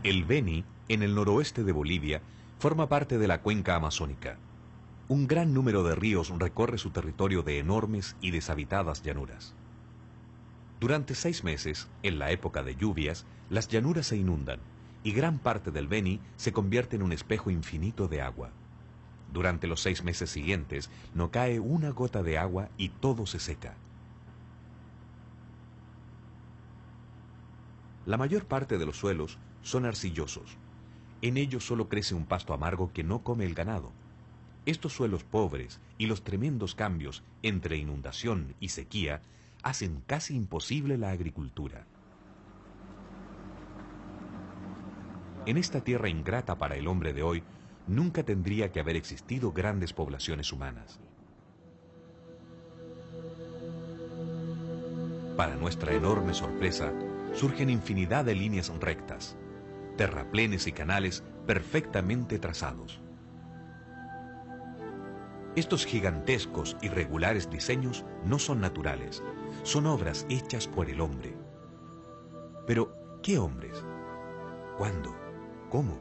El Beni, en el noroeste de Bolivia, forma parte de la cuenca amazónica. Un gran número de ríos recorre su territorio de enormes y deshabitadas llanuras. Durante 6 meses, en la época de lluvias, las llanuras se inundan y gran parte del Beni se convierte en un espejo infinito de agua. Durante los 6 meses siguientes no cae una gota de agua y todo se seca. La mayor parte de los suelos son arcillosos. En ellos solo crece un pasto amargo que no come el ganado. Estos suelos pobres y los tremendos cambios entre inundación y sequía hacen casi imposible la agricultura. En esta tierra ingrata para el hombre de hoy, nunca tendría que haber existido grandes poblaciones humanas. Para nuestra enorme sorpresa, surgen infinidad de líneas rectas, terraplenes y canales perfectamente trazados. Estos gigantescos y regulares diseños no son naturales, son obras hechas por el hombre. Pero, ¿qué hombres? ¿Cuándo? ¿Cómo?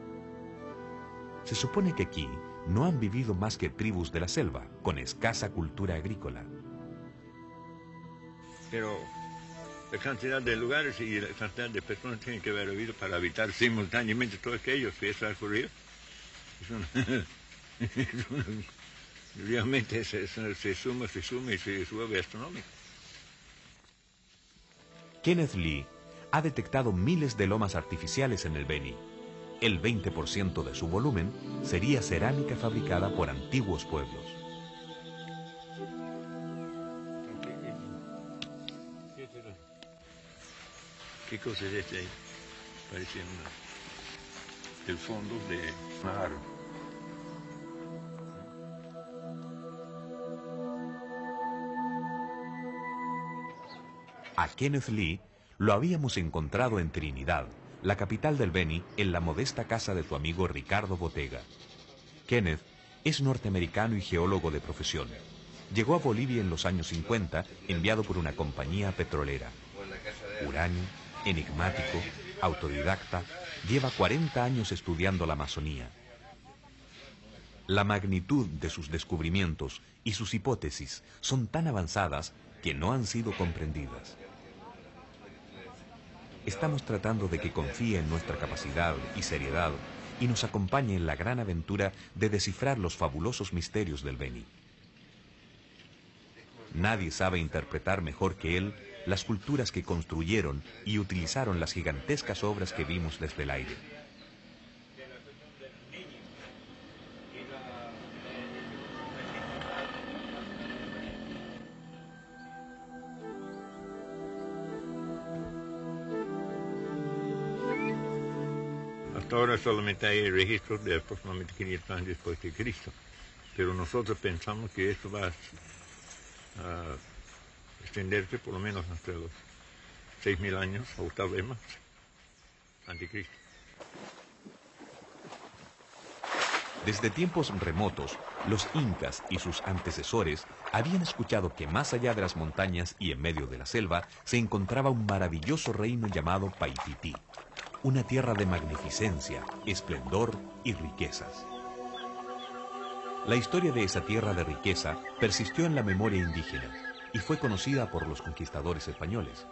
Se supone que aquí no han vivido más que tribus de la selva, con escasa cultura agrícola. Pero la cantidad de lugares y la cantidad de personas tienen que haber habido para habitar simultáneamente todo aquello, si eso ha ocurrido. Realmente se suma y se sube astronómico. Kenneth Lee ha detectado miles de lomas artificiales en el Beni. El 20% de su volumen sería cerámica fabricada por antiguos pueblos. ¿Qué cosa es este ahí? Parece el fondo de mar. A Kenneth Lee lo habíamos encontrado en Trinidad, la capital del Beni, en la modesta casa de su amigo Ricardo Botega. Kenneth es norteamericano y geólogo de profesión. Llegó a Bolivia en los años 50, enviado por una compañía petrolera. Huraño, enigmático, autodidacta, lleva 40 años estudiando la Amazonía. La magnitud de sus descubrimientos y sus hipótesis son tan avanzadas que no han sido comprendidas. Estamos tratando de que confíe en nuestra capacidad y seriedad y nos acompañe en la gran aventura de descifrar los fabulosos misterios del Beni. Nadie sabe interpretar mejor que él las culturas que construyeron y utilizaron las gigantescas obras que vimos desde el aire. Hasta ahora solamente hay registros de aproximadamente 500 años después de Cristo, pero nosotros pensamos que esto va a extenderse por lo menos hasta los 6.000 años o tal vez más, anticristo. Desde tiempos remotos, los incas y sus antecesores habían escuchado que más allá de las montañas y en medio de la selva se encontraba un maravilloso reino llamado Paitití, una tierra de magnificencia, esplendor y riquezas. La historia de esa tierra de riqueza persistió en la memoria indígena y fue conocida por los conquistadores españoles.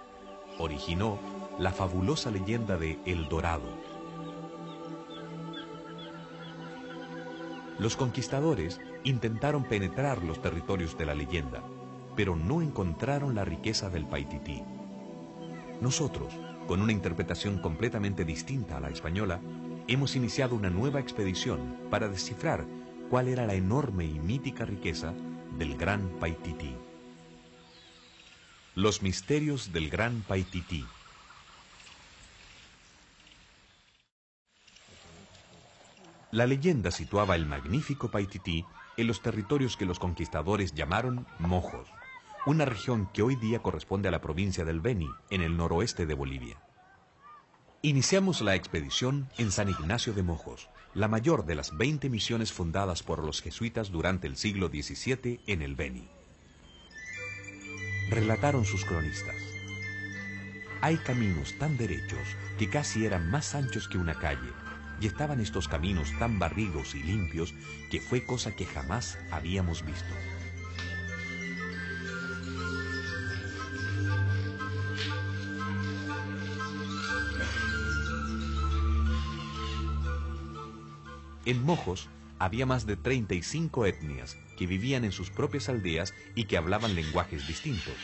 Originó la fabulosa leyenda de El Dorado. Los conquistadores intentaron penetrar los territorios de la leyenda, pero no encontraron la riqueza del Paitití. Nosotros, con una interpretación completamente distinta a la española, hemos iniciado una nueva expedición para descifrar cuál era la enorme y mítica riqueza del Gran Paitití. Los misterios del Gran Paitití. La leyenda situaba el magnífico Paitití en los territorios que los conquistadores llamaron Mojos, una región que hoy día corresponde a la provincia del Beni, en el noroeste de Bolivia. Iniciamos la expedición en San Ignacio de Mojos, la mayor de las 20 misiones fundadas por los jesuitas durante el siglo XVII en el Beni. Relataron sus cronistas. Hay caminos tan derechos que casi eran más anchos que una calle, y estaban estos caminos tan barridos y limpios que fue cosa que jamás habíamos visto. En Mojos había más de 35 etnias que vivían en sus propias aldeas y que hablaban lenguajes distintos.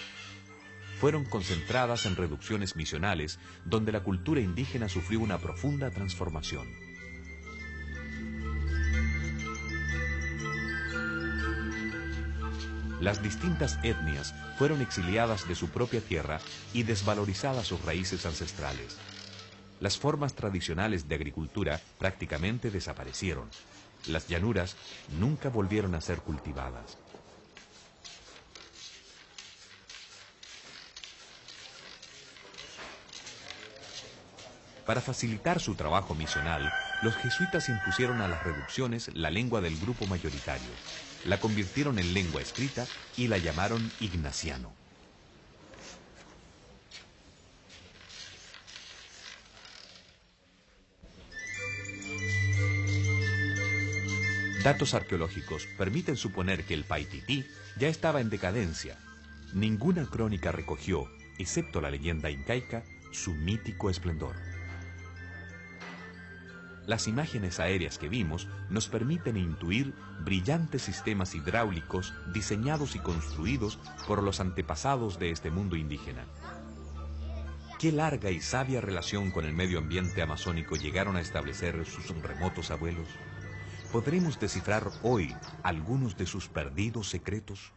Fueron concentradas en reducciones misionales donde la cultura indígena sufrió una profunda transformación. Las distintas etnias fueron exiliadas de su propia tierra y desvalorizadas sus raíces ancestrales. Las formas tradicionales de agricultura prácticamente desaparecieron. Las llanuras nunca volvieron a ser cultivadas. Para facilitar su trabajo misional, los jesuitas impusieron a las reducciones la lengua del grupo mayoritario. La convirtieron en lengua escrita y la llamaron ignaciano. Datos arqueológicos permiten suponer que el Paitití ya estaba en decadencia. Ninguna crónica recogió, excepto la leyenda incaica, su mítico esplendor. Las imágenes aéreas que vimos nos permiten intuir brillantes sistemas hidráulicos diseñados y construidos por los antepasados de este mundo indígena. ¿Qué larga y sabia relación con el medio ambiente amazónico llegaron a establecer sus remotos abuelos? ¿Podremos descifrar hoy algunos de sus perdidos secretos?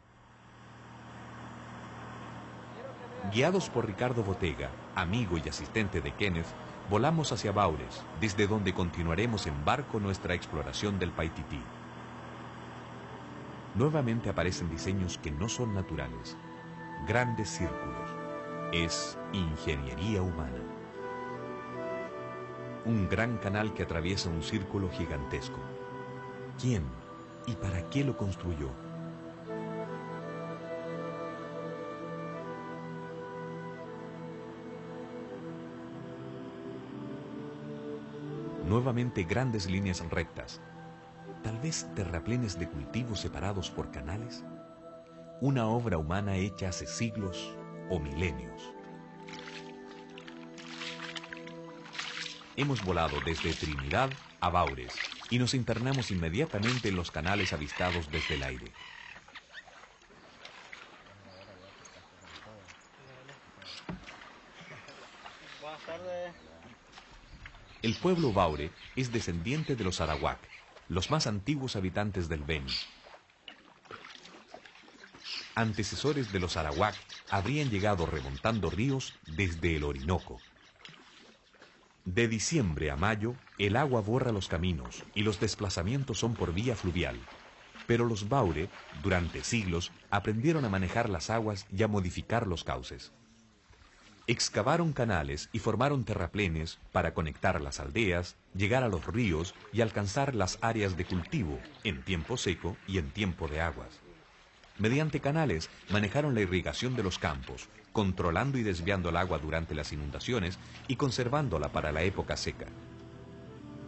Guiados por Ricardo Botega, amigo y asistente de Kenneth, volamos hacia Baures, desde donde continuaremos en barco nuestra exploración del Paitití. Nuevamente aparecen diseños que no son naturales, grandes círculos. Es ingeniería humana. Un gran canal que atraviesa un círculo gigantesco. ¿Quién y para qué lo construyó? Nuevamente grandes líneas rectas. Tal vez terraplenes de cultivos separados por canales. Una obra humana hecha hace siglos o milenios. Hemos volado desde Trinidad a Baures y nos internamos inmediatamente en los canales avistados desde el aire. Buenas tardes. El pueblo Baure es descendiente de los Arawak, los más antiguos habitantes del Beni. Antecesores de los Arawak habrían llegado remontando ríos desde el Orinoco. De diciembre a mayo, el agua borra los caminos y los desplazamientos son por vía fluvial. Pero los Baure, durante siglos, aprendieron a manejar las aguas y a modificar los cauces. Excavaron canales y formaron terraplenes para conectar las aldeas, llegar a los ríos y alcanzar las áreas de cultivo en tiempo seco y en tiempo de aguas. Mediante canales manejaron la irrigación de los campos, controlando y desviando el agua durante las inundaciones y conservándola para la época seca.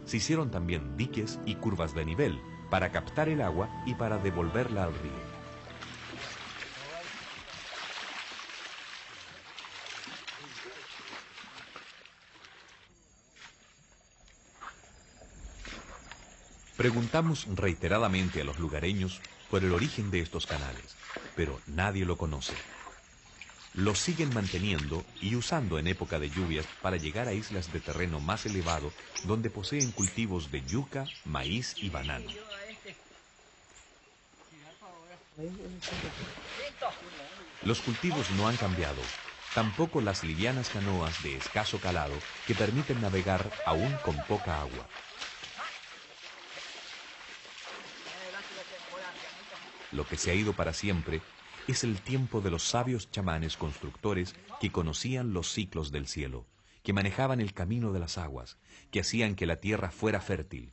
Se hicieron también diques y curvas de nivel para captar el agua y para devolverla al río. Preguntamos reiteradamente a los lugareños por el origen de estos canales, pero nadie lo conoce. Los siguen manteniendo y usando en época de lluvias para llegar a islas de terreno más elevado donde poseen cultivos de yuca, maíz y banano. Los cultivos no han cambiado, tampoco las livianas canoas de escaso calado que permiten navegar aún con poca agua. Lo que se ha ido para siempre es el tiempo de los sabios chamanes constructores que conocían los ciclos del cielo, que manejaban el camino de las aguas, que hacían que la tierra fuera fértil,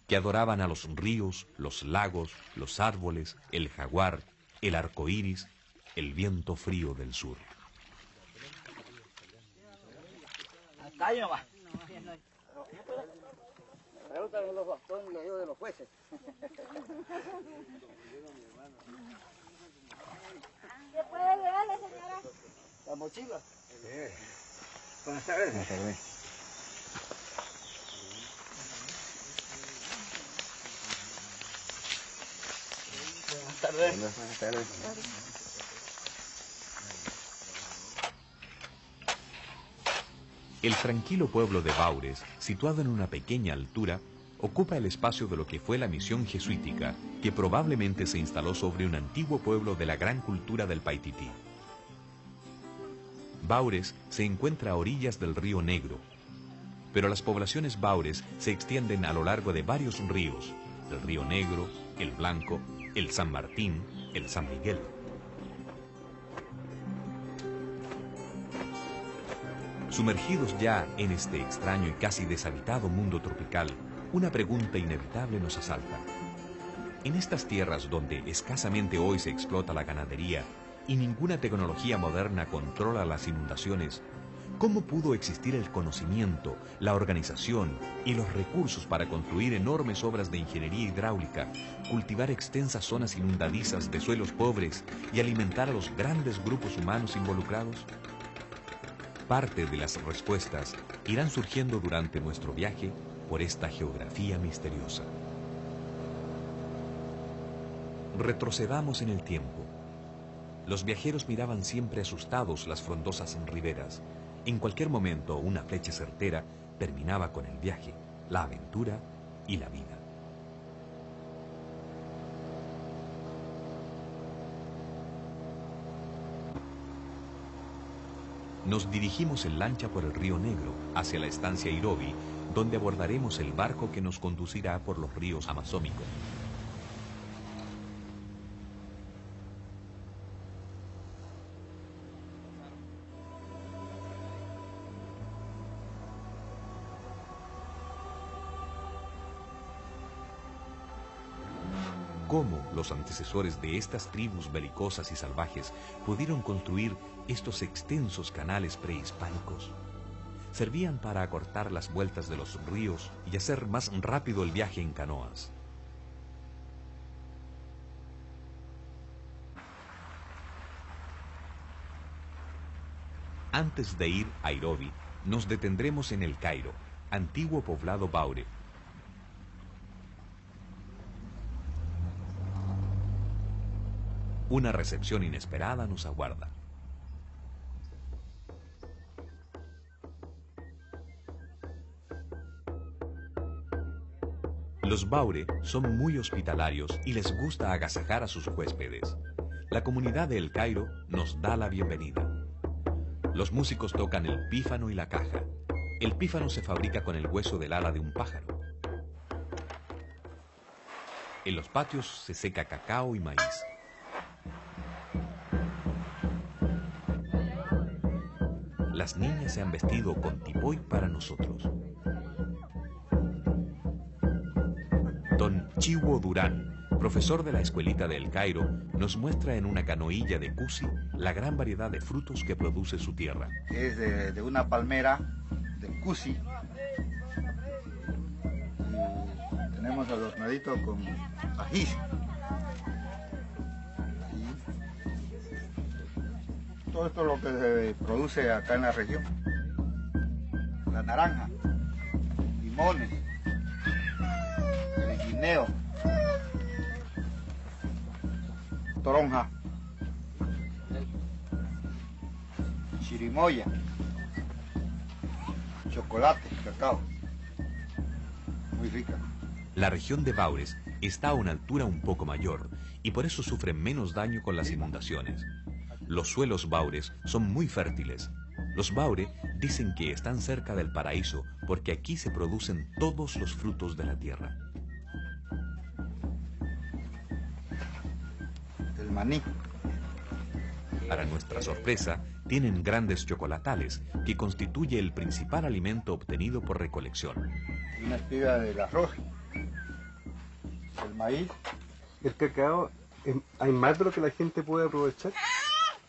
que adoraban a los ríos, los lagos, los árboles, el jaguar, el arco iris, el viento frío del sur. Dale nomás. Pregúntale los bastones y los hijos de los jueces. ¿Qué puede llevarle, señora? La mochila. Buenas tardes. Buenas tardes. Buenas tardes. Buenas tardes. El tranquilo pueblo de Baures, situado en una pequeña altura, ocupa el espacio de lo que fue la misión jesuítica, que probablemente se instaló sobre un antiguo pueblo de la gran cultura del Paitití. Baures se encuentra a orillas del río Negro, pero las poblaciones Baures se extienden a lo largo de varios ríos, el río Negro, el Blanco, el San Martín, el San Miguel. Sumergidos ya en este extraño y casi deshabitado mundo tropical, una pregunta inevitable nos asalta. En estas tierras donde escasamente hoy se explota la ganadería y ninguna tecnología moderna controla las inundaciones, ¿cómo pudo existir el conocimiento, la organización y los recursos para construir enormes obras de ingeniería hidráulica, cultivar extensas zonas inundadizas de suelos pobres y alimentar a los grandes grupos humanos involucrados? Parte de las respuestas irán surgiendo durante nuestro viaje por esta geografía misteriosa. Retrocedamos en el tiempo. Los viajeros miraban siempre asustados las frondosas riberas. En cualquier momento, una flecha certera terminaba con el viaje, la aventura y la vida. Nos dirigimos en lancha por el río Negro hacia la estancia Irobi, donde abordaremos el barco que nos conducirá por los ríos amazónicos. ¿Cómo los antecesores de estas tribus belicosas y salvajes pudieron construir estos extensos canales prehispánicos? Servían para acortar las vueltas de los ríos y hacer más rápido el viaje en canoas. Antes de ir a Irobi, nos detendremos en El Cairo, antiguo poblado Baure. Una recepción inesperada nos aguarda. Los Baure son muy hospitalarios y les gusta agasajar a sus huéspedes. La comunidad de El Cairo nos da la bienvenida. Los músicos tocan el pífano y la caja. El pífano se fabrica con el hueso del ala de un pájaro. En los patios se seca cacao y maíz. Las niñas se han vestido con tipoy para nosotros. Don Chiwo Durán, profesor de la escuelita de El Cairo, nos muestra en una canoilla de cusi la gran variedad de frutos que produce su tierra. Es de una palmera de cusi. Y tenemos adornadito con ajís. Todo esto es lo que se produce acá en la región. La naranja, limones, el guineo, toronja, chirimoya, chocolate, cacao. Muy rica. La región de Baures está a una altura un poco mayor y por eso sufre menos daño con las inundaciones. Los suelos Baures son muy fértiles. Los Baure dicen que están cerca del paraíso porque aquí se producen todos los frutos de la tierra. El maní. Para nuestra sorpresa, tienen grandes chocolatales, que constituye el principal alimento obtenido por recolección. Una espiga del arroz. El maíz. El cacao, ¿hay más de lo que la gente puede aprovechar?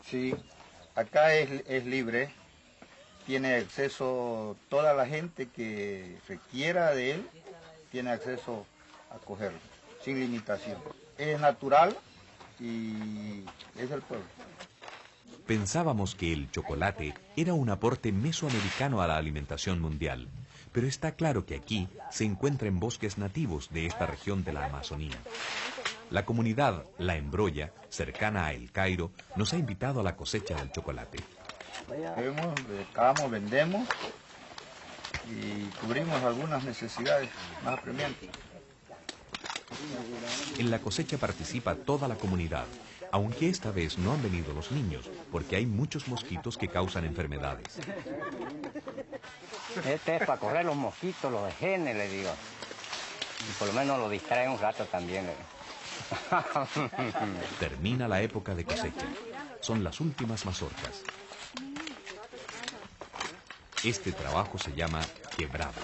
Sí, acá es libre tiene acceso, toda la gente que requiera de él, tiene acceso a cogerlo, sin limitación. Es natural y es del pueblo. Pensábamos que el chocolate era un aporte mesoamericano a la alimentación mundial, pero está claro que aquí se encuentra en bosques nativos de esta región de la Amazonía. La comunidad La Embrolla, cercana a El Cairo, nos ha invitado a la cosecha del chocolate. Recabamos, vendemos y cubrimos algunas necesidades más apremiantes. En la cosecha participa toda la comunidad, aunque esta vez no han venido los niños, porque hay muchos mosquitos que causan enfermedades. Este es para correr los mosquitos, los genes, le digo. Y por lo menos lo distrae un rato también. Termina la época de cosecha. Son las últimas mazorcas. Este trabajo se llama quebrado.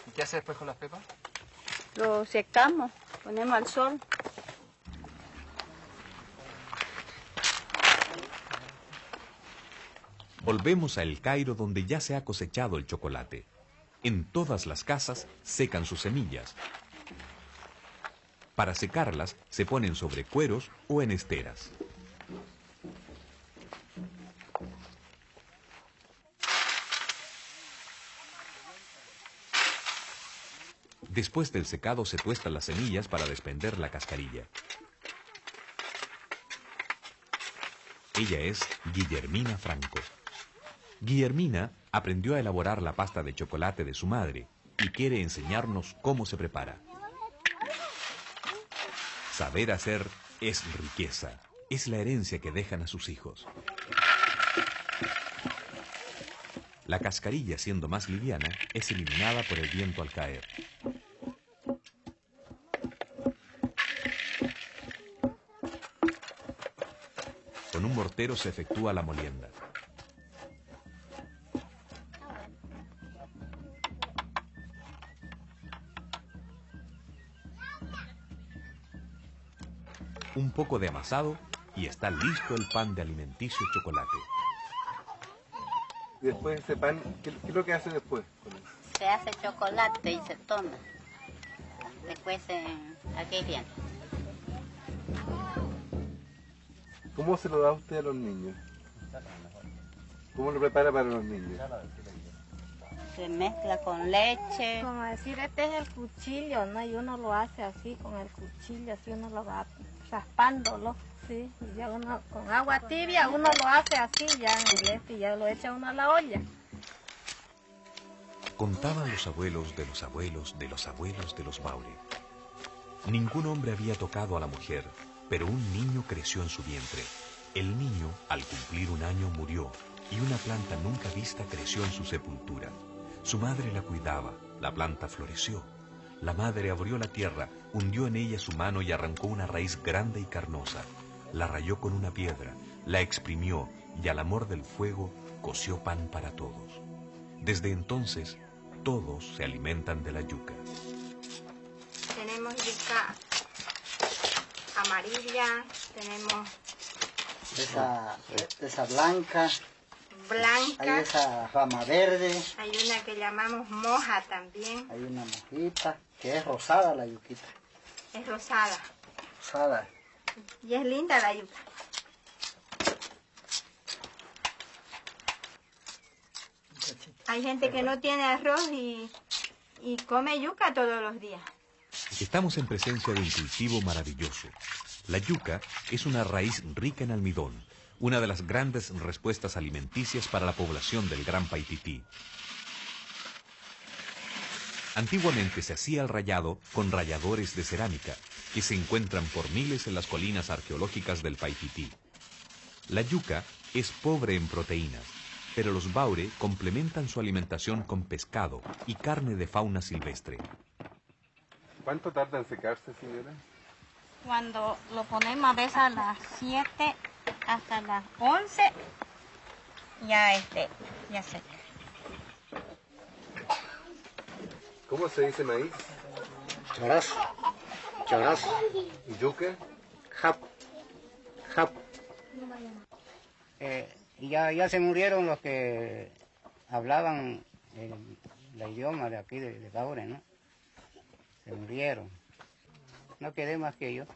¿Y qué hace después con las pepas? Lo secamos, ponemos al sol. Volvemos a El Cairo, donde ya se ha cosechado el chocolate. En todas las casas secan sus semillas. Para secarlas se ponen sobre cueros o en esteras. Después del secado se tuestan las semillas para desprender la cascarilla. Ella es Guillermina Franco. Guillermina aprendió a elaborar la pasta de chocolate de su madre y quiere enseñarnos cómo se prepara. Saber hacer es riqueza, es la herencia que dejan a sus hijos. La cascarilla, siendo más liviana, es eliminada por el viento al caer. Con un mortero se efectúa la molienda. Un poco de amasado y está listo el pan de alimenticio chocolate. Y después ese pan, ¿qué es lo que hace después? Se hace chocolate y se toma. Después aquí viene. ¿Cómo se lo da usted a los niños? ¿Cómo lo prepara para los niños? Se mezcla con leche. Como decir, este es el cuchillo, ¿no? Y uno lo hace así, con el cuchillo, así uno lo va raspándolo, ¿sí? Y ya uno, con agua tibia, uno lo hace así, ya en el y ya lo echa uno a la olla. Contaban los abuelos de los abuelos de los abuelos de los Baure. Ningún hombre había tocado a la mujer, pero un niño creció en su vientre. El niño, al cumplir un año, murió, y una planta nunca vista creció en su sepultura. Su madre la cuidaba, la planta floreció. La madre abrió la tierra, hundió en ella su mano y arrancó una raíz grande y carnosa. La rayó con una piedra, la exprimió y al amor del fuego coció pan para todos. Desde entonces, todos se alimentan de la yuca. Tenemos yuca amarilla, tenemos Esa blanca. blanca, Hay esa rama verde. hay una que llamamos moja también, Hay una mojita que es rosada la yuquita. es rosada. Rosada. Y es linda la yuca. Hay gente que no tiene arroz y come yuca todos los días. Estamos en presencia de un cultivo maravilloso. La yuca es una raíz rica en almidón, una de las grandes respuestas alimenticias para la población del Gran Paitití. Antiguamente se hacía el rallado con ralladores de cerámica, que se encuentran por miles en las colinas arqueológicas del Paitití. La yuca es pobre en proteínas, pero los Baure complementan su alimentación con pescado y carne de fauna silvestre. ¿Cuánto tarda en secarse, señora? Cuando lo ponemos a veces a las 7 hasta las 11, ya seca. ¿Cómo se dice maíz? Chorazo. Chorazo. ¿Y yuca? Jap. Jap. Y ya se murieron los que hablaban el idioma de aquí, de Baure, ¿no? Se murieron. No quedé más que yo.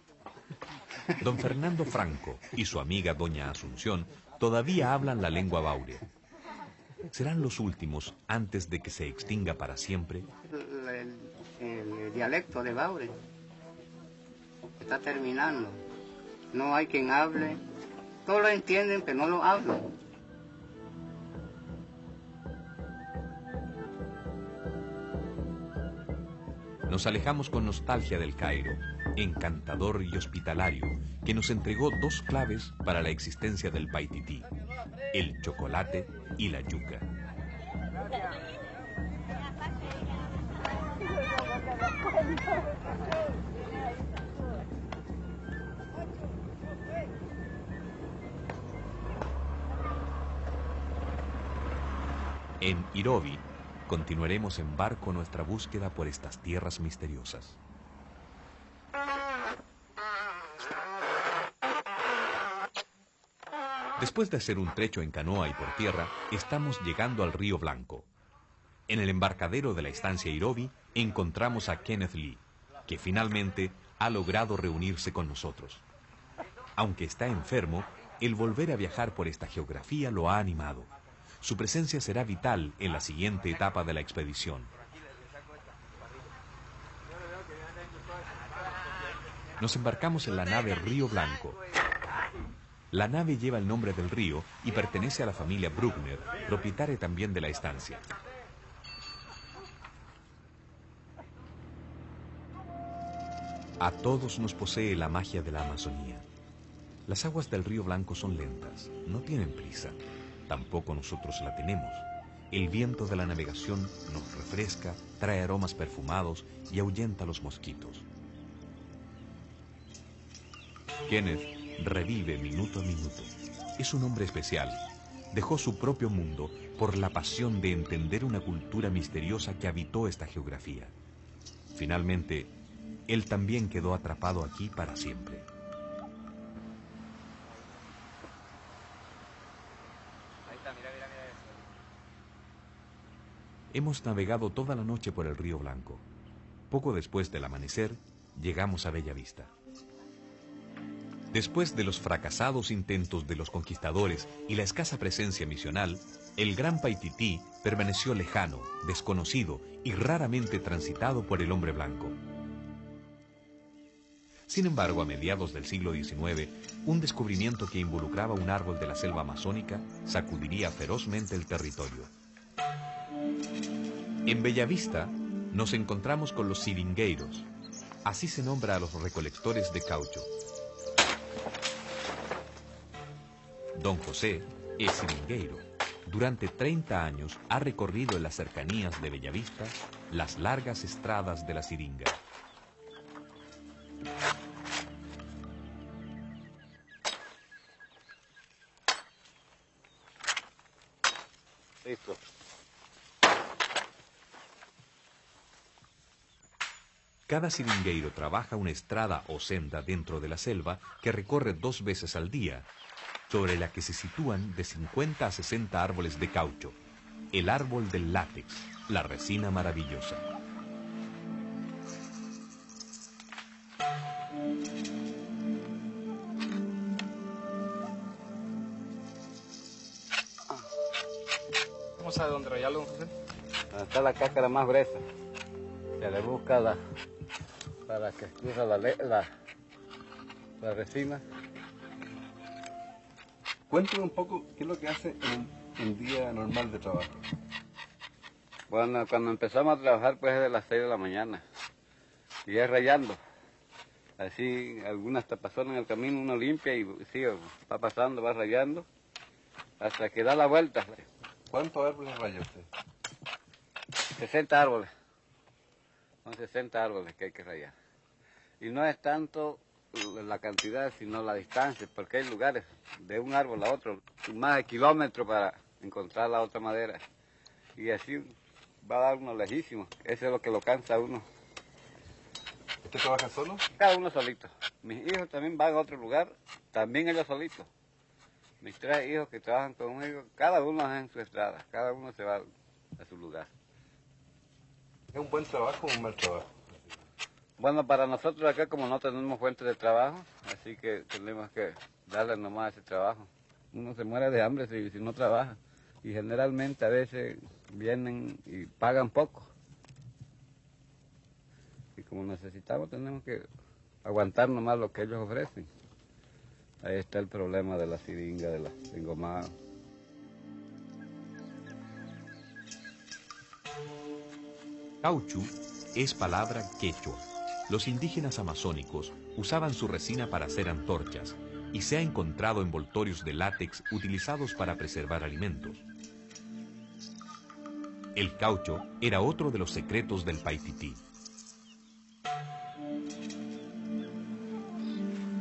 Don Fernando Franco y su amiga doña Asunción todavía hablan la lengua baure. ¿Serán los últimos antes de que se extinga para siempre? El dialecto de Baure está terminando. No hay quien hable. Todos lo entienden, pero no lo hablan. Nos alejamos con nostalgia del Cairo, encantador y hospitalario, que nos entregó dos claves para la existencia del Paitití: el chocolate y la yuca. En Irovi, continuaremos en barco nuestra búsqueda por estas tierras misteriosas. Después de hacer un trecho en canoa y por tierra, estamos llegando al Río Blanco. En el embarcadero de la estancia Irovi encontramos a Kenneth Lee, que finalmente ha logrado reunirse con nosotros. Aunque está enfermo, el volver a viajar por esta geografía lo ha animado. Su presencia será vital en la siguiente etapa de la expedición. Nos embarcamos en la nave Río Blanco. La nave lleva el nombre del río y pertenece a la familia Bruckner, propietaria también de la estancia. A todos nos posee la magia de la Amazonía. Las aguas del Río Blanco son lentas, no tienen prisa. Tampoco nosotros la tenemos. El viento de la navegación nos refresca, trae aromas perfumados y ahuyenta los mosquitos. Kenneth revive minuto a minuto. Es un hombre especial. Dejó su propio mundo por la pasión de entender una cultura misteriosa que habitó esta geografía. Finalmente, él también quedó atrapado aquí para siempre. Hemos navegado toda la noche por el Río Blanco. Poco después del amanecer, llegamos a Bella Vista. Después de los fracasados intentos de los conquistadores y la escasa presencia misional, el Gran Paitití permaneció lejano, desconocido y raramente transitado por el hombre blanco. Sin embargo, a mediados del siglo XIX, un descubrimiento que involucraba un árbol de la selva amazónica sacudiría ferozmente el territorio. En Bellavista nos encontramos con los siringueiros. Así se nombra a los recolectores de caucho. Don José es siringueiro. Durante 30 años ha recorrido en las cercanías de Bellavista las largas estradas de la siringa. Listo. Cada siringueiro trabaja una estrada o senda dentro de la selva que recorre 2 veces al día, sobre la que se sitúan de 50 a 60 árboles de caucho, el árbol del látex, la resina maravillosa. ¿Cómo sabe dónde rayarlo, don José? Donde está la cáscara más gruesa. Se le busca para que escurra la resina. Cuénteme un poco qué es lo que hace en un día normal de trabajo. Bueno, cuando empezamos a trabajar pues es de las 6 de la mañana y es rayando. Así algunas tapazones en el camino uno limpia y sí, va pasando, va rayando hasta que da la vuelta. ¿Cuántos árboles raya usted? 60 árboles. Son 60 árboles que hay que rayar. Y no es tanto la cantidad, sino la distancia, porque hay lugares de un árbol a otro, más de kilómetros para encontrar la otra madera. Y así va a dar uno lejísimo. Eso es lo que lo cansa a uno. ¿Usted trabaja solo? Cada uno solito. Mis hijos también van a otro lugar, también ellos solitos. Mis 3 hijos que trabajan conmigo, cada uno es en su estrada, cada uno se va a su lugar. ¿Es un buen trabajo o un mal trabajo? Bueno, para nosotros acá como no tenemos fuente de trabajo, así que tenemos que darle nomás ese trabajo. Uno se muere de hambre si no trabaja. Y generalmente a veces vienen y pagan poco. Y como necesitamos tenemos que aguantar nomás lo que ellos ofrecen. Ahí está el problema de la siringa, de la engomada. Caucho es palabra quechua. Los indígenas amazónicos usaban su resina para hacer antorchas y se ha encontrado envoltorios de látex utilizados para preservar alimentos. El caucho era otro de los secretos del Paitití.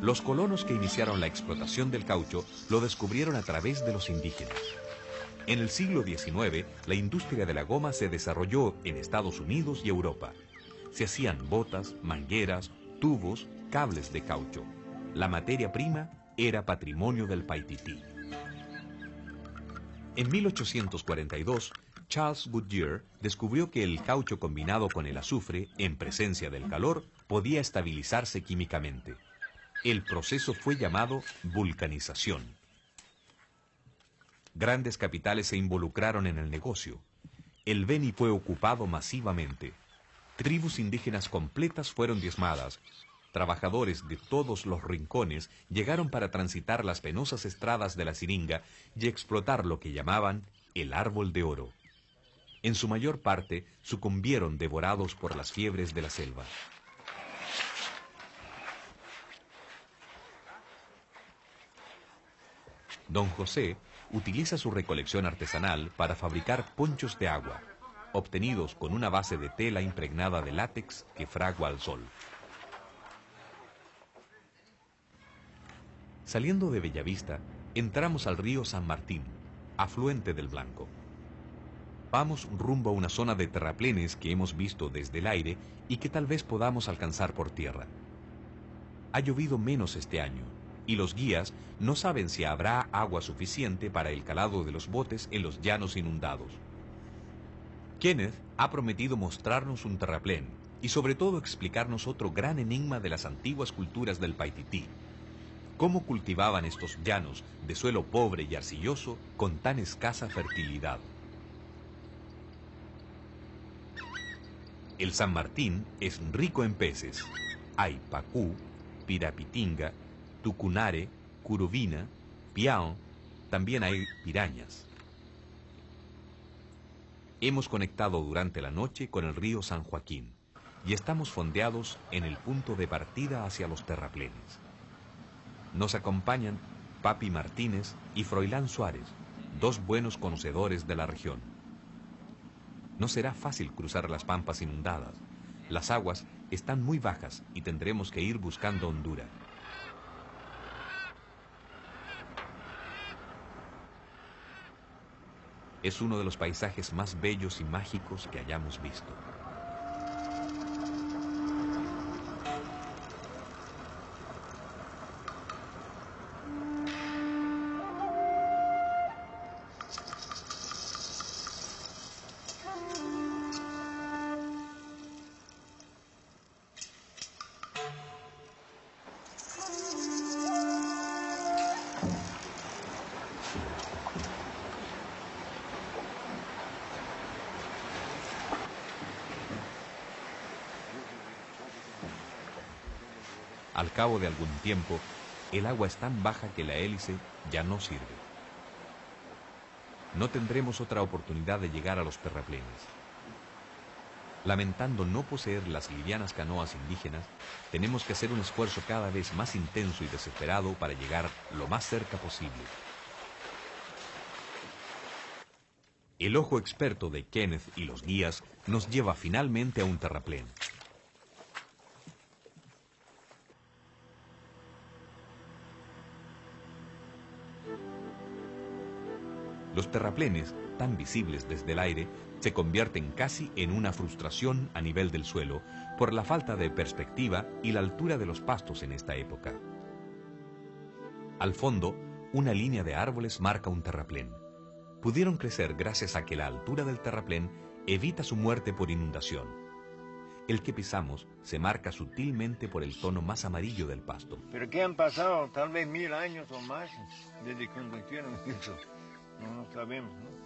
Los colonos que iniciaron la explotación del caucho lo descubrieron a través de los indígenas. En el siglo XIX, la industria de la goma se desarrolló en Estados Unidos y Europa. Se hacían botas, mangueras, tubos, cables de caucho. La materia prima era patrimonio del Paitití. En 1842, Charles Goodyear descubrió que el caucho combinado con el azufre, en presencia del calor, podía estabilizarse químicamente. El proceso fue llamado vulcanización. Grandes capitales se involucraron en el negocio. El Beni fue ocupado masivamente. Tribus indígenas completas fueron diezmadas. Trabajadores de todos los rincones llegaron para transitar las penosas estradas de la siringa y explotar lo que llamaban el árbol de oro. En su mayor parte sucumbieron devorados por las fiebres de la selva. Don José utiliza su recolección artesanal para fabricar ponchos de agua, obtenidos con una base de tela impregnada de látex que fragua al sol. Saliendo de Bellavista, entramos al río San Martín, afluente del Blanco. Vamos rumbo a una zona de terraplenes que hemos visto desde el aire y que tal vez podamos alcanzar por tierra. Ha llovido menos este año, y los guías no saben si habrá agua suficiente para el calado de los botes en los llanos inundados. Kenneth ha prometido mostrarnos un terraplén y sobre todo explicarnos otro gran enigma de las antiguas culturas del Paitití. ¿Cómo cultivaban estos llanos de suelo pobre y arcilloso con tan escasa fertilidad? El San Martín es rico en peces. Hay pacú, pirapitinga, tucunare, curubina, piao, también hay pirañas. Hemos conectado durante la noche con el río San Joaquín y estamos fondeados en el punto de partida hacia los terraplenes. Nos acompañan Papi Martínez y Froilán Suárez, dos buenos conocedores de la región. No será fácil cruzar las pampas inundadas. Las aguas están muy bajas y tendremos que ir buscando hondura. Es uno de los paisajes más bellos y mágicos que hayamos visto. Al cabo de algún tiempo, el agua es tan baja que la hélice ya no sirve. No tendremos otra oportunidad de llegar a los terraplenes. Lamentando no poseer las livianas canoas indígenas, tenemos que hacer un esfuerzo cada vez más intenso y desesperado para llegar lo más cerca posible. El ojo experto de Kenneth y los guías nos lleva finalmente a un terraplén. Los terraplenes, tan visibles desde el aire, se convierten casi en una frustración a nivel del suelo por la falta de perspectiva y la altura de los pastos en esta época. Al fondo, una línea de árboles marca un terraplén. Pudieron crecer gracias a que la altura del terraplén evita su muerte por inundación. El que pisamos se marca sutilmente por el tono más amarillo del pasto. Pero que han pasado tal vez 1000 años o más desde cuando hicieron eso. No lo sabemos, ¿no?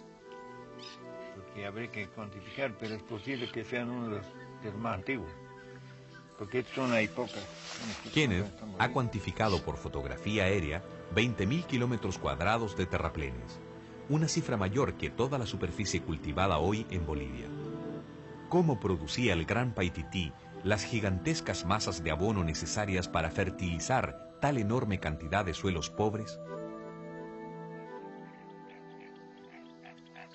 Porque habría que cuantificar, pero es posible que sean uno de los más antiguos. Porque es una época. Kenneth ha cuantificado por fotografía aérea 20.000 kilómetros cuadrados de terraplenes, una cifra mayor que toda la superficie cultivada hoy en Bolivia. ¿Cómo producía el Gran Paitití las gigantescas masas de abono necesarias para fertilizar tal enorme cantidad de suelos pobres?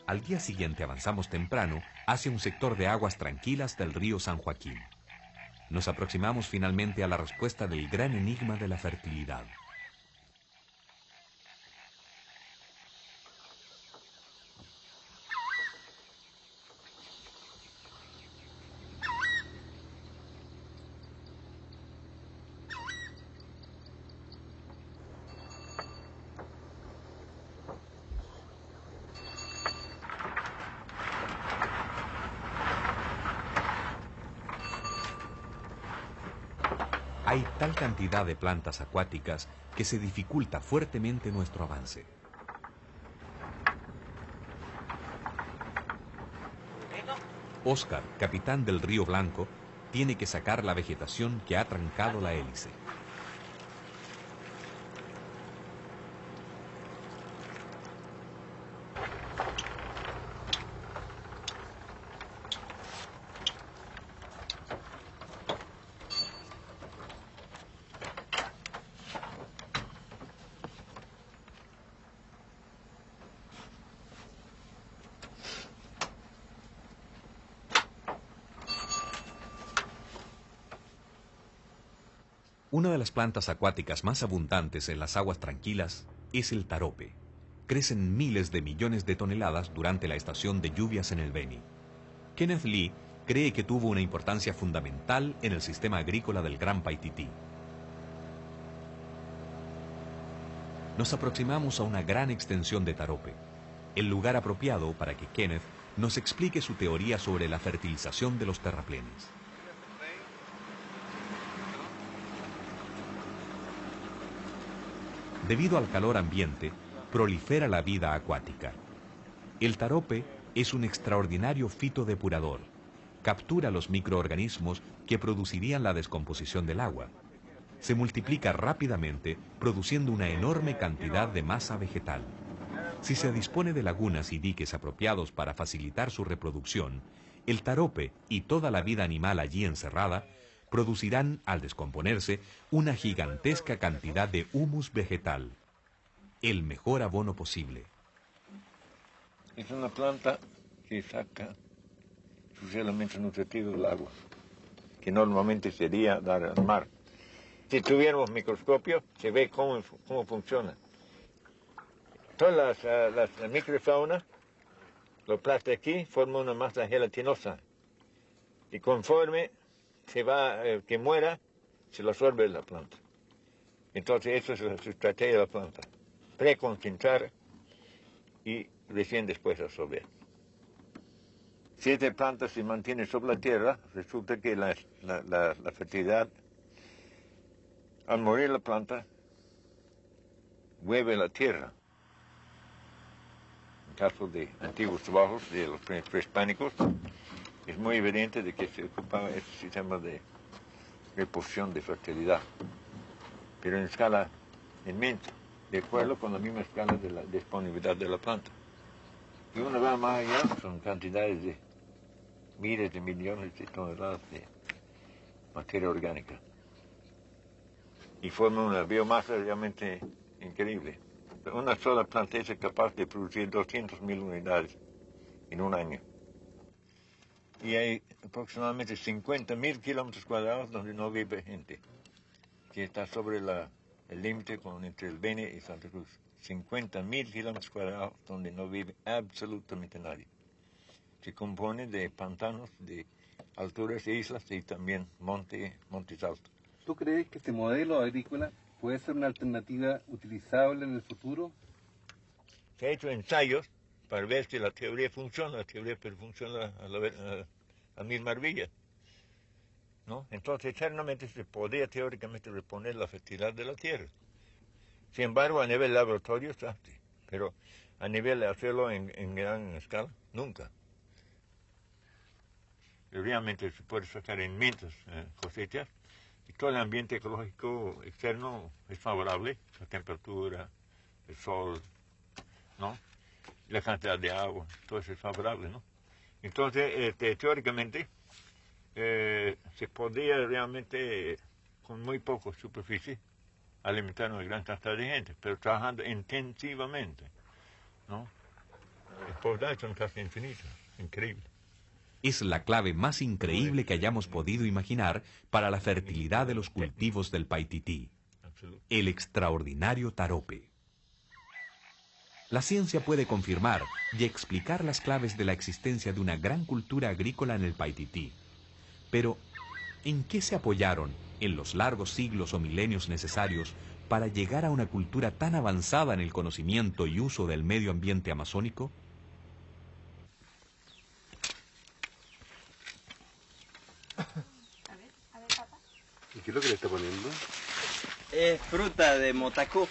Al día siguiente avanzamos temprano hacia un sector de aguas tranquilas del río San Joaquín. Nos aproximamos finalmente a la respuesta del gran enigma de la fertilidad. Hay tal cantidad de plantas acuáticas que se dificulta fuertemente nuestro avance. Oscar, capitán del Río Blanco, tiene que sacar la vegetación que ha trancado la hélice. Una de las plantas acuáticas más abundantes en las aguas tranquilas es el tarope. Crecen miles de millones de toneladas durante la estación de lluvias en el Beni. Kenneth Lee cree que tuvo una importancia fundamental en el sistema agrícola del Gran Paitití. Nos aproximamos a una gran extensión de tarope, el lugar apropiado para que Kenneth nos explique su teoría sobre la fertilización de los terraplenes. Debido al calor ambiente, prolifera la vida acuática. El tarope es un extraordinario fitodepurador. Captura los microorganismos que producirían la descomposición del agua. Se multiplica rápidamente, produciendo una enorme cantidad de masa vegetal. Si se dispone de lagunas y diques apropiados para facilitar su reproducción, el tarope y toda la vida animal allí encerrada producirán, al descomponerse, una gigantesca cantidad de humus vegetal, el mejor abono posible. Es una planta que saca sus elementos nutritivos del agua, que normalmente sería dar al mar. Si tuviéramos microscopio, se ve cómo funciona. Todas las microfauna, lo plasta aquí, forma una masa gelatinosa. Y conforme se va, que muera, se lo absorbe la planta. Entonces, eso es su estrategia de la planta. Preconcentrar y recién después absorber. Si esta planta se mantiene sobre la tierra, resulta que la fertilidad, al morir la planta, vuelve la tierra. En caso de antiguos trabajos de los prehispánicos, es muy evidente de que se ocupaba este sistema de reposición de fertilidad, pero en escala inmensa, de acuerdo con la misma escala de la disponibilidad de la planta. Y una vez más allá son cantidades de miles de millones de toneladas de materia orgánica. Y forma una biomasa realmente increíble. Una sola planta es capaz de producir 200.000 unidades en un año. Y hay aproximadamente 50.000 kilómetros cuadrados donde no vive gente, que está sobre el límite entre el Beni y Santa Cruz. 50.000 kilómetros cuadrados donde no vive absolutamente nadie. Se compone de pantanos, de alturas e islas y también montes altos. ¿Tú crees que este modelo agrícola ¿Puede ser una alternativa utilizable en el futuro? Se ha hecho ensayos para ver si la teoría funciona pero funciona a mil maravillas, ¿no? Entonces, eternamente se podría teóricamente reponer la fertilidad de la tierra. Sin embargo, a nivel laboratorio está así, pero a nivel de hacerlo en gran escala, nunca. Y realmente se puede sacar inmensas cosechas, y todo el ambiente ecológico externo es favorable, la temperatura, el sol, ¿no? La cantidad de agua, todo eso es favorable, ¿no? Entonces, teóricamente, se podría realmente, con muy poca superficie, alimentar una gran cantidad de gente, pero trabajando intensivamente, ¿no? Las poblaciones son casi infinitas, increíble. Es la clave más increíble que hayamos podido imaginar para la fertilidad de los cultivos del Paitití, el extraordinario tarope. La ciencia puede confirmar y explicar las claves de la existencia de una gran cultura agrícola en el Paitití. Pero, ¿en qué se apoyaron en los largos siglos o milenios necesarios para llegar a una cultura tan avanzada en el conocimiento y uso del medio ambiente amazónico? ¿Y qué es lo que le está poniendo? Es fruta de motacú.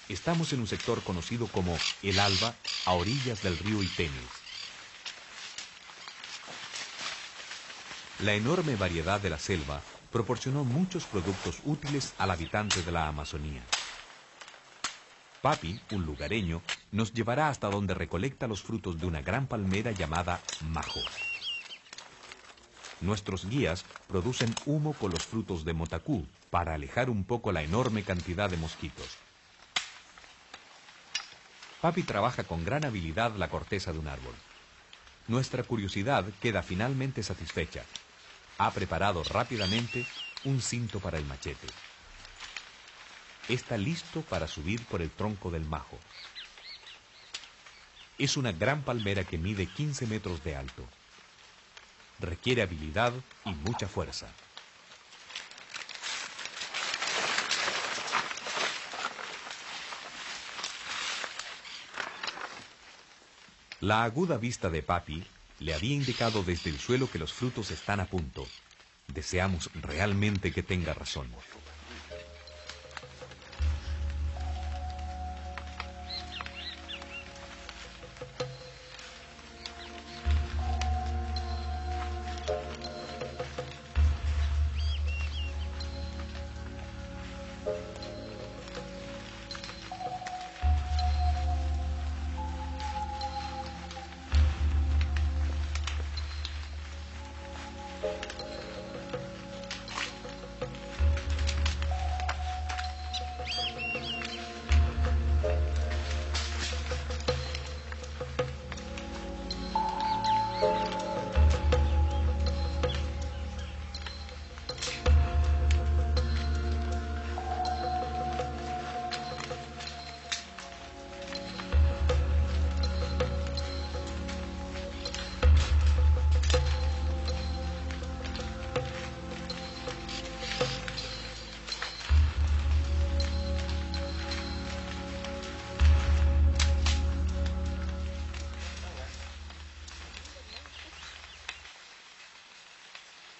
Estamos en un sector conocido como El Alba, a orillas del río Itenes. La enorme variedad de la selva proporcionó muchos productos útiles al habitante de la Amazonía. Papi, un lugareño, nos llevará hasta donde recolecta los frutos de una gran palmera llamada majo. Nuestros guías producen humo con los frutos de motacú para alejar un poco la enorme cantidad de mosquitos. Papi trabaja con gran habilidad la corteza de un árbol. Nuestra curiosidad queda finalmente satisfecha. Ha preparado rápidamente un cinto para el machete. Está listo para subir por el tronco del majo. Es una gran palmera que mide 15 metros de alto. Requiere habilidad y mucha fuerza. La aguda vista de Papi le había indicado desde el suelo que los frutos están a punto. Deseamos realmente que tenga razón.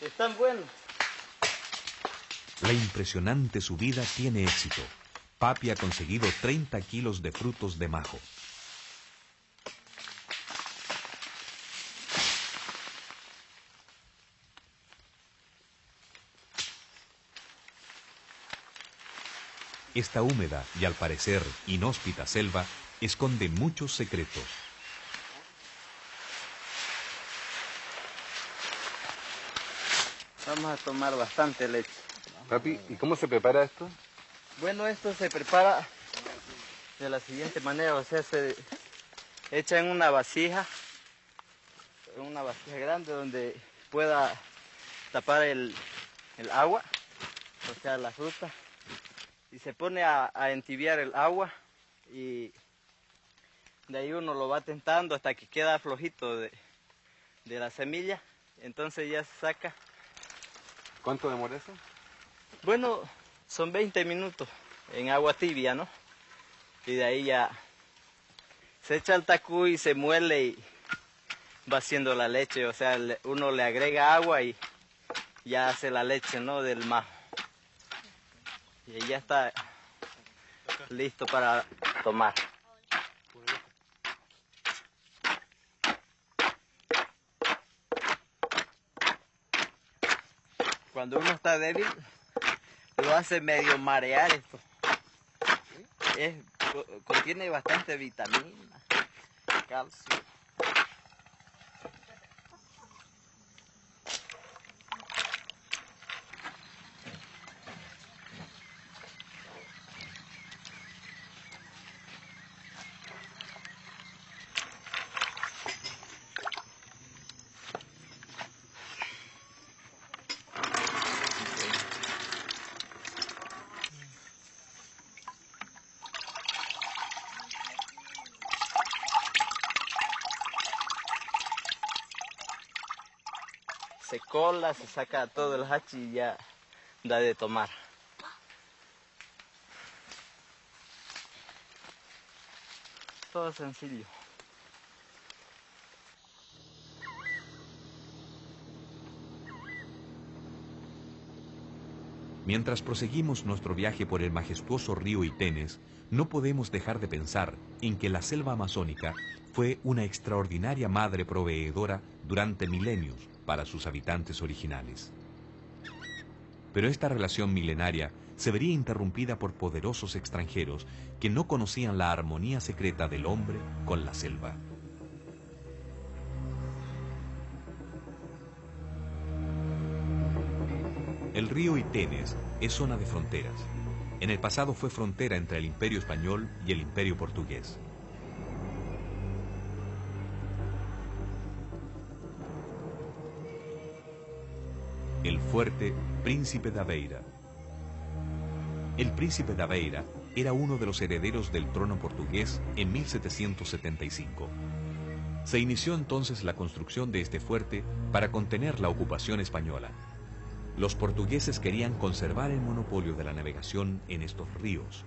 Están buenos. La impresionante subida tiene éxito. Papi ha conseguido 30 kilos de frutos de majo. Esta húmeda y al parecer inhóspita selva esconde muchos secretos. Vamos a tomar bastante leche. Papi, ¿y cómo se prepara esto? Bueno, esto se prepara de la siguiente manera, o sea, se echa en una vasija grande donde pueda tapar el agua, o sea, la fruta, y se pone a entibiar el agua y de ahí uno lo va tentando hasta que queda flojito de la semilla, entonces ya se saca. ¿Cuánto demora eso? Bueno, son 20 minutos en agua tibia, ¿no? Y de ahí ya se echa el tacú y se muele y va haciendo la leche, o sea, uno le agrega agua y ya hace la leche, ¿no? Del majo. Y ya está listo para tomar. Cuando uno está débil, lo hace medio marear esto. Contiene bastante vitamina, calcio. Se cola, se saca todo el hachi y ya da de tomar. Todo sencillo. Mientras proseguimos nuestro viaje por el majestuoso río Itenes, no podemos dejar de pensar en que la selva amazónica fue una extraordinaria madre proveedora durante milenios para sus habitantes originales. Pero esta relación milenaria se vería interrumpida por poderosos extranjeros que no conocían la armonía secreta del hombre con la selva. El río Itenes es zona de fronteras. En el pasado fue frontera entre el Imperio Español y el Imperio Portugués. El fuerte Príncipe da Beira. El Príncipe da Beira era uno de los herederos del trono portugués en 1775. Se inició entonces la construcción de este fuerte para contener la ocupación española. Los portugueses querían conservar el monopolio de la navegación en estos ríos.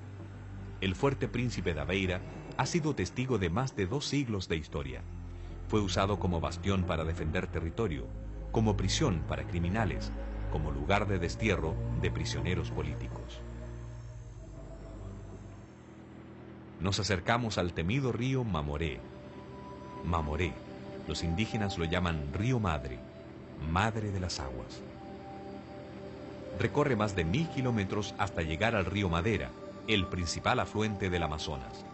El fuerte Príncipe da Beira ha sido testigo de más de 2 siglos de historia. Fue usado como bastión para defender territorio, como prisión para criminales, como lugar de destierro de prisioneros políticos. Nos acercamos al temido río Mamoré. Mamoré, los indígenas lo llaman Río Madre, Madre de las Aguas. Recorre más de 1000 kilómetros hasta llegar al río Madera, el principal afluente del Amazonas.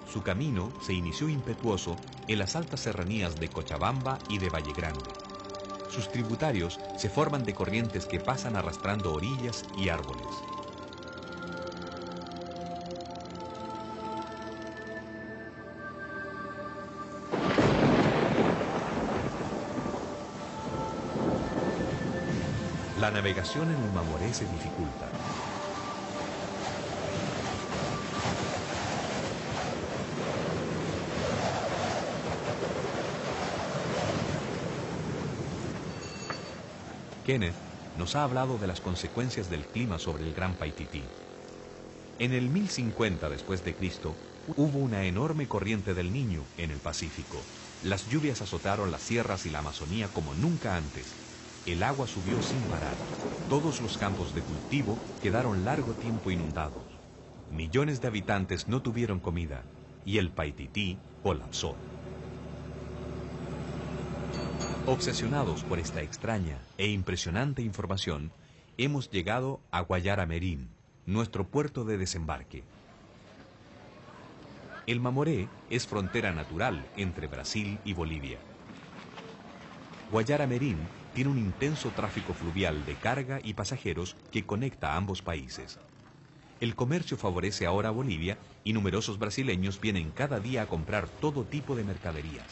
Su camino se inició impetuoso en las altas serranías de Cochabamba y de Valle Grande. Sus tributarios se forman de corrientes que pasan arrastrando orillas y árboles. La navegación en el Mamoré se dificulta. Kenneth nos ha hablado de las consecuencias del clima sobre el Gran Paitití. En el 1050 después de Cristo hubo una enorme corriente del Niño en el Pacífico. Las lluvias azotaron las sierras y la Amazonía como nunca antes. El agua subió sin parar. Todos los campos de cultivo quedaron largo tiempo inundados. Millones de habitantes no tuvieron comida y el Paitití colapsó. Obsesionados por esta extraña e impresionante información, hemos llegado a Guayara Merín, nuestro puerto de desembarque. El Mamoré es frontera natural entre Brasil y Bolivia. Guayara Merín tiene un intenso tráfico fluvial de carga y pasajeros que conecta a ambos países. El comercio favorece ahora a Bolivia y numerosos brasileños vienen cada día a comprar todo tipo de mercaderías.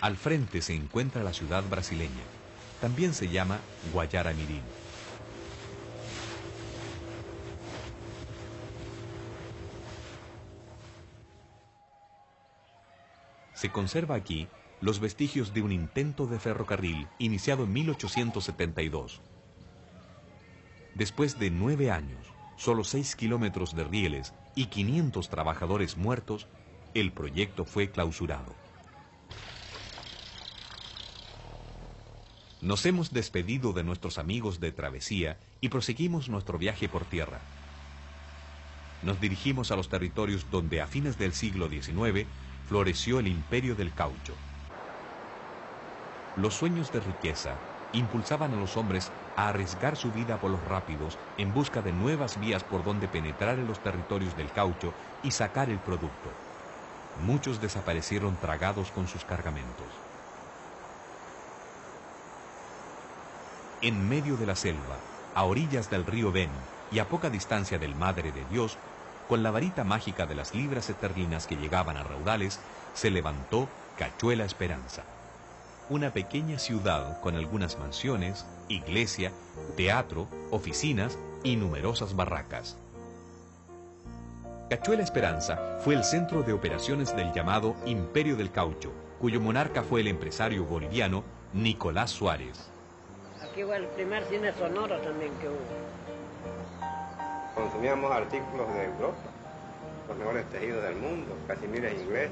Al frente se encuentra la ciudad brasileña. También se llama Guayara Mirim. Se conserva aquí los vestigios de un intento de ferrocarril iniciado en 1872. Después de 9 años, solo 6 kilómetros de rieles y 500 trabajadores muertos, el proyecto fue clausurado. Nos hemos despedido de nuestros amigos de travesía y proseguimos nuestro viaje por tierra. Nos dirigimos a los territorios donde a fines del siglo XIX floreció el imperio del caucho. Los sueños de riqueza impulsaban a los hombres a arriesgar su vida por los rápidos en busca de nuevas vías por donde penetrar en los territorios del caucho y sacar el producto. Muchos desaparecieron tragados con sus cargamentos. En medio de la selva, a orillas del río Beni y a poca distancia del Madre de Dios, con la varita mágica de las libras esterlinas que llegaban a raudales, se levantó Cachuela Esperanza. Una pequeña ciudad con algunas mansiones, iglesia, teatro, oficinas y numerosas barracas. Cachuela Esperanza fue el centro de operaciones del llamado Imperio del Caucho, cuyo monarca fue el empresario boliviano Nicolás Suárez. Aquí fue el primer cine sonoro también que hubo. Consumíamos artículos de Europa, los mejores tejidos del mundo, casimires inglés,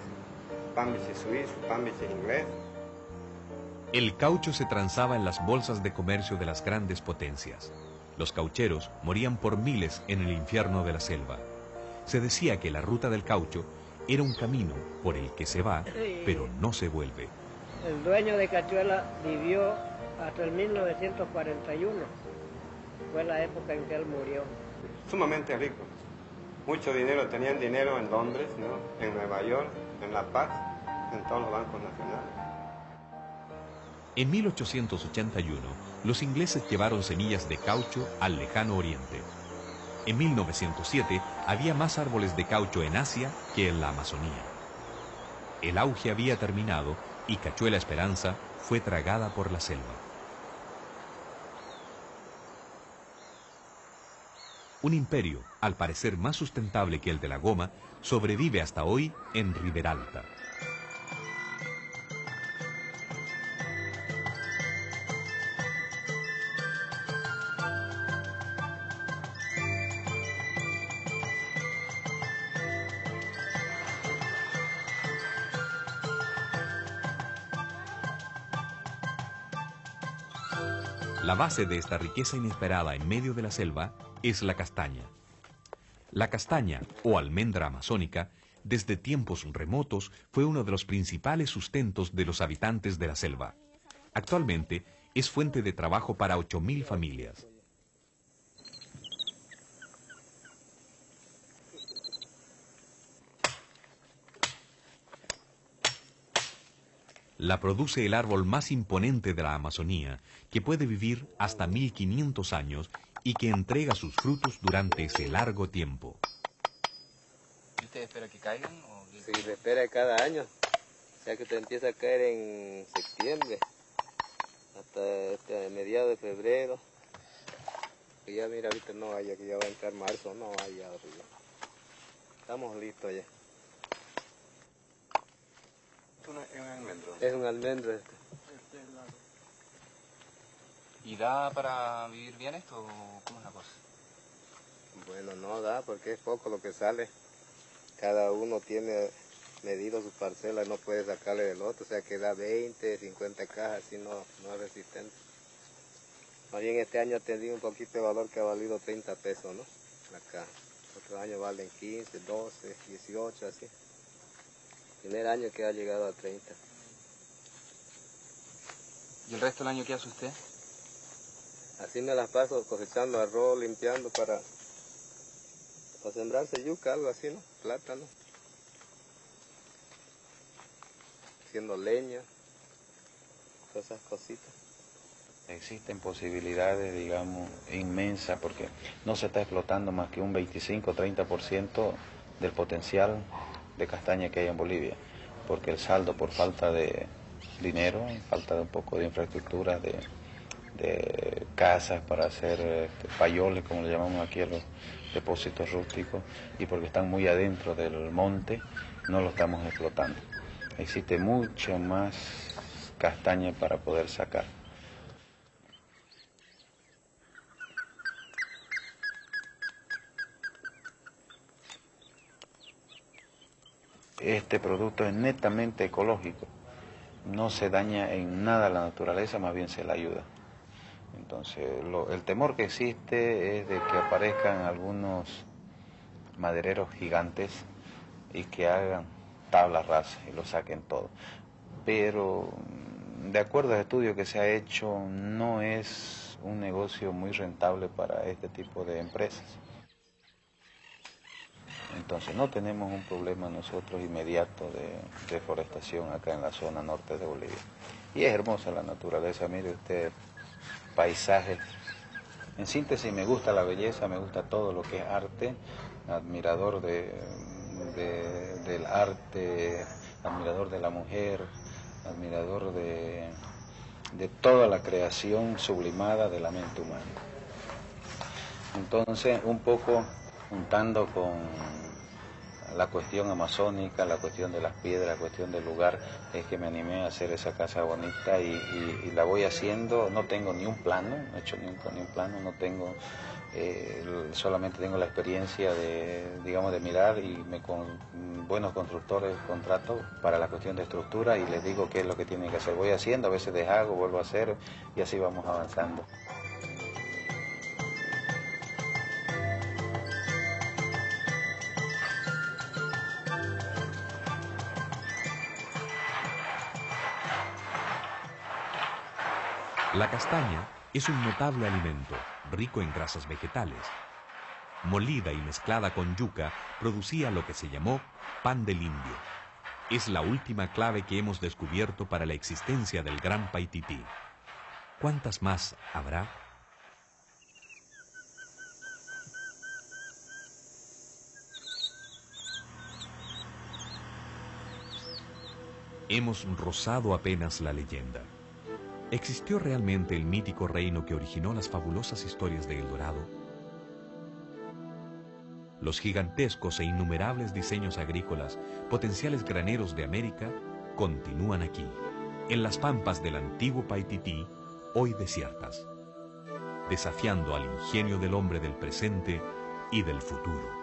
pambiche suizo, pambiche inglés. El caucho se transaba en las bolsas de comercio de las grandes potencias. Los caucheros morían por miles en el infierno de la selva. Se decía que la ruta del caucho era un camino por el que se va, pero no se vuelve. El dueño de Cachuela vivió hasta el 1941. Fue la época en que él murió. Sumamente rico. Mucho dinero, tenían dinero en Londres, ¿no? En Nueva York, en La Paz, en todos los bancos nacionales. En 1881, los ingleses llevaron semillas de caucho al lejano oriente. En 1907 había más árboles de caucho en Asia que en la Amazonía. El auge había terminado y Cachuela Esperanza fue tragada por la selva. Un imperio, al parecer más sustentable que el de la goma, sobrevive hasta hoy en Riberalta. La base de esta riqueza inesperada en medio de la selva es la castaña. La castaña, o almendra amazónica, desde tiempos remotos fue uno de los principales sustentos de los habitantes de la selva. Actualmente es fuente de trabajo para 8.000 familias. La produce el árbol más imponente de la Amazonía, que puede vivir hasta 1500 años y que entrega sus frutos durante ese largo tiempo. ¿Y usted espera que caigan? Sí, se espera cada año. O sea que te empieza a caer en septiembre, hasta mediados de febrero. Y ya mira, ahorita no haya, que ya va a entrar marzo, no haya. Estamos listos ya. ¿Es un almendro? Es un almendro este. ¿Y da para vivir bien esto o cómo es la cosa? Bueno, no da porque es poco lo que sale. Cada uno tiene medido su parcela y no puede sacarle del otro. O sea que da 20, 50 cajas, así no es resistente. Más bien este año ha tenido un poquito de valor que ha valido 30 pesos, ¿no? La caja. Otros años valen 15, 12, 18, así. Primer año que ha llegado a 30. ¿Y el resto del año qué hace usted? Así me las paso cosechando arroz, limpiando para sembrarse yuca, algo así, ¿no? Plátano. Haciendo leña, todas esas cositas. Existen posibilidades, digamos, inmensas porque no se está explotando más que un 25-30% del potencial de castaña que hay en Bolivia, porque el saldo por falta de dinero, falta de un poco de infraestructura, de casas para hacer payoles, como le llamamos aquí a los depósitos rústicos, y porque están muy adentro del monte, no lo estamos explotando. existe mucha más castaña para poder sacar. Este producto es netamente ecológico, no se daña en nada la naturaleza, más bien se la ayuda. Entonces, el temor que existe es de que aparezcan algunos madereros gigantes y que hagan tablas rasas y lo saquen todo. Pero, de acuerdo al estudio que se ha hecho, no es un negocio muy rentable para este tipo de empresas. Entonces no tenemos un problema nosotros inmediato de deforestación acá en la zona norte de Bolivia. Y es hermosa la naturaleza, mire usted, paisajes. En síntesis, me gusta la belleza, me gusta todo lo que es arte, admirador del arte, admirador de la mujer, admirador de toda la creación sublimada de la mente humana. Entonces, un poco juntando con la cuestión amazónica, la cuestión de las piedras, la cuestión del lugar, es que me animé a hacer esa casa bonita y la voy haciendo. No tengo ni un plano, no he hecho ni un plano, no tengo, solamente tengo la experiencia de, digamos, de mirar y con buenos constructores contrato para la cuestión de estructura y les digo qué es lo que tienen que hacer. Voy haciendo, a veces deshago, vuelvo a hacer y así vamos avanzando. La castaña es un notable alimento, rico en grasas vegetales. Molida y mezclada con yuca, producía lo que se llamó pan del indio. Es la última clave que hemos descubierto para la existencia del Gran Paitití. ¿Cuántas más habrá? Hemos rozado apenas la leyenda. ¿Existió realmente el mítico reino que originó las fabulosas historias de El Dorado? Los gigantescos e innumerables diseños agrícolas, potenciales graneros de América, continúan aquí, en las pampas del antiguo Paitití, hoy desiertas, desafiando al ingenio del hombre del presente y del futuro.